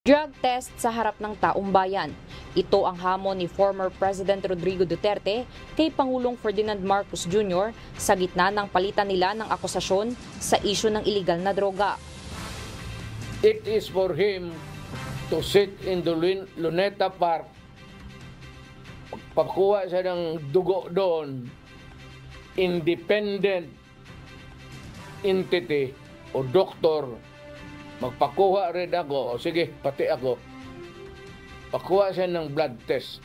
Drug test sa harap ng taong bayan. Ito ang hamon ni former President Rodrigo Duterte kay Pangulong Ferdinand Marcos Jr. sa gitna ng palitan nila ng akusasyon sa isyu ng iligal na droga. It is for him to sit in the Luneta Park, pagpakuha siya ng dugo doon, independent entity o doktor, magpakuha rin ako, o sige, pati ako, pakuha siya ng blood test.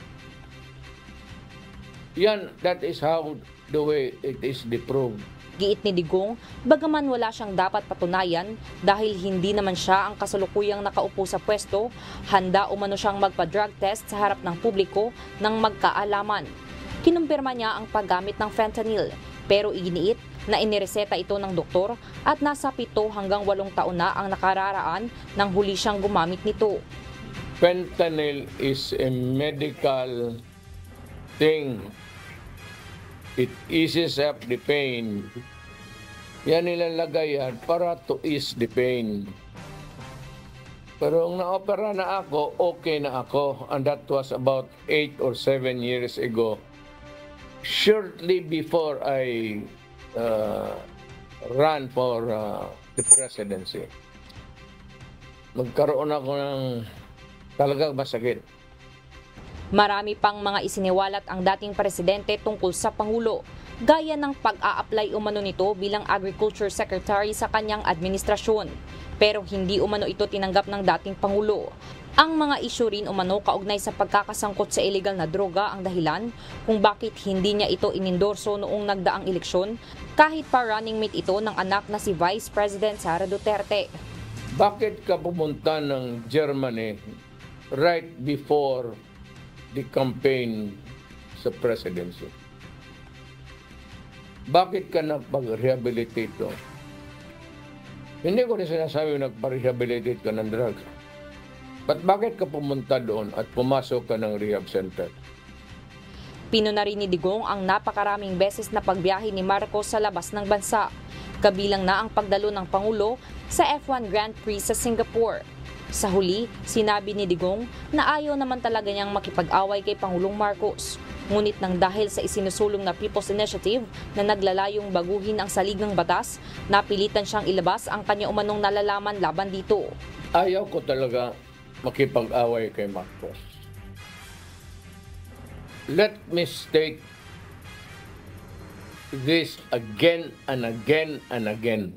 Yan, that is how the way it is deproved. Giit ni Digong, bagaman wala siyang dapat patunayan dahil hindi naman siya ang kasalukuyang nakaupo sa pwesto, handa umano siyang magpa-drug test sa harap ng publiko nang magkaalaman. Kinumpirma niya ang paggamit ng fentanyl, pero iginiit na inireseta ito ng doktor at nasa 7 hanggang 8 taon na ang nakararaan nang huli siyang gumamit nito. Fentanyl is a medical thing. It eases up the pain. Yan nilalagay yan para to ease the pain. Pero nung na-opera na ako, okay na ako. And that was about 8 or 7 years ago. Shortly before I ran for the presidency. Magkaroon ako ng talagang masakit. Marami pang mga isiniwalat ang dating presidente tungkol sa Pangulo, gaya ng pag-a-apply umano nito bilang Agriculture Secretary sa kanyang administrasyon. Pero hindi umano ito tinanggap ng dating Pangulo. Ang mga isyu rin umano kaugnay sa pagkakasangkot sa illegal na droga ang dahilan kung bakit hindi niya ito inendorso noong nagdaang eleksyon kahit pa running mate ito ng anak na si Vice President Sara Duterte. Bakit ka pumunta ng Germany right before the campaign sa presidency? Bakit ka nagpag-rehabilitate doon? Hindi ko rin sinasabi nagpa-rehabilitate ka ng drugs. But bakit ka pumunta doon at pumasok ka ng rehab center? Pinuna rin ni Digong ang napakaraming beses na pagbiyahe ni Marcos sa labas ng bansa. Kabilang na ang pagdalo ng Pangulo sa F1 Grand Prix sa Singapore. Sa huli, sinabi ni Digong na ayaw naman talaga niyang makipag-away kay Pangulong Marcos. Ngunit nang dahil sa isinusulong na People's Initiative na naglalayong baguhin ang saligang batas, napilitan siyang ilabas ang kanya umanong nalalaman laban dito. Ayaw ko talaga makipag-away kay Marcos. Let me state this again and again and again.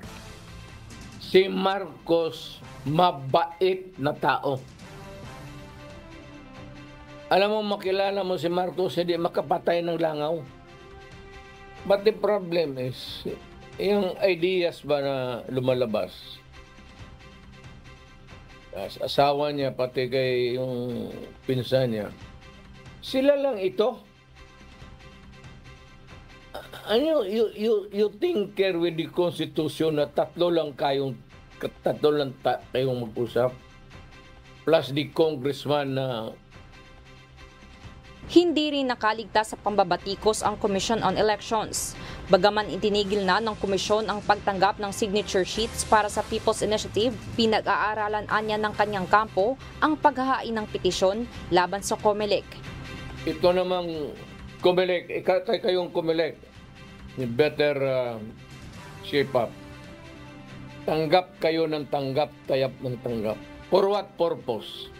Si Marcos mabait na tao. Alam mo, makilala mo si Marcos, hindi makapatay ng langaw. But the problem is, yung ideas ba na lumalabas, asawa niya, pati kay yung pinsan niya, sila lang ito. Ano, you tinker with the Constitution na tatlo lang kayong mag-usap, plus the congressman na Hindi rin nakaligtas sa pambabatikos ang Commission on Elections. Bagaman itinigil na ng komisyon ang pagtanggap ng signature sheets para sa People's Initiative, pinag-aaralan anya ng kanyang kampo ang paghahain ng petisyon laban sa COMELEC. Ito namang COMELEC, kayong COMELEC, you better shape up. Tanggap kayo ng tanggap, tayap ng tanggap. For what purpose?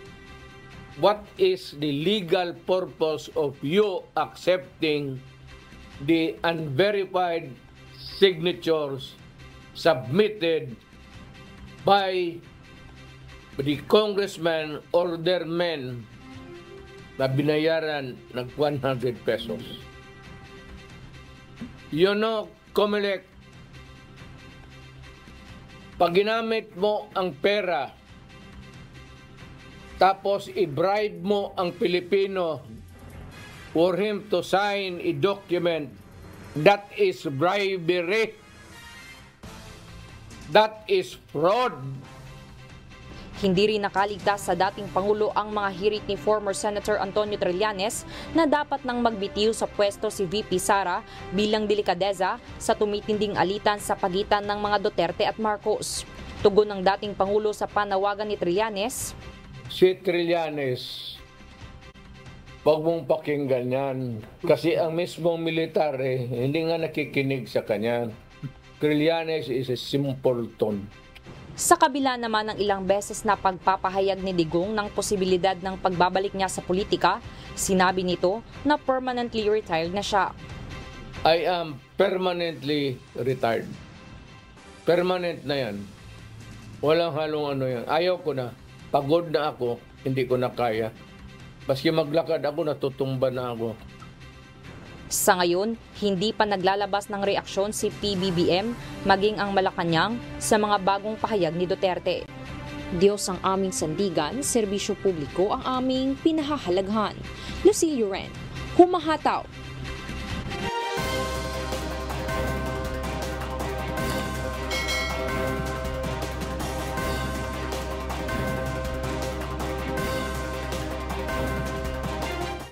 What is the legal purpose of you accepting the unverified signatures submitted by the congressman or their men na binayaran ng 100 pesos? You know, COMELEC, pag ginamit mo ang pera tapos i-bribe mo ang Pilipino for him to sign a document, that is bribery. That is fraud. Hindi rin nakaligtas sa dating Pangulo ang mga hirit ni former Senator Antonio Trillanes na dapat nang magbitiw sa pwesto si VP Sara bilang delikadeza sa tumitinding alitan sa pagitan ng mga Duterte at Marcos. Tugon ng dating Pangulo sa panawagan ni Trillanes, si Trillanes, wag mong pakinggan yan. Kasi ang mismong militar hindi nga nakikinig sa kanya. Trillanes is a simpleton. Sa kabila naman ng ilang beses na pagpapahayag ni Digong ng posibilidad ng pagbabalik niya sa politika, sinabi nito na permanently retired na siya. I am permanently retired. Permanent na yan. Walang halong ano yan. Ayaw ko na. Pagod na ako, hindi ko na kaya. Maski maglakad ako, natutumba na ako. Sa ngayon, hindi pa naglalabas ng reaksyon si PBBM maging ang Malacanang sa mga bagong pahayag ni Duterte. Diyos ang aming sandigan, serbisyo publiko ang aming pinahahalaghan. Lucille Ren, humahataw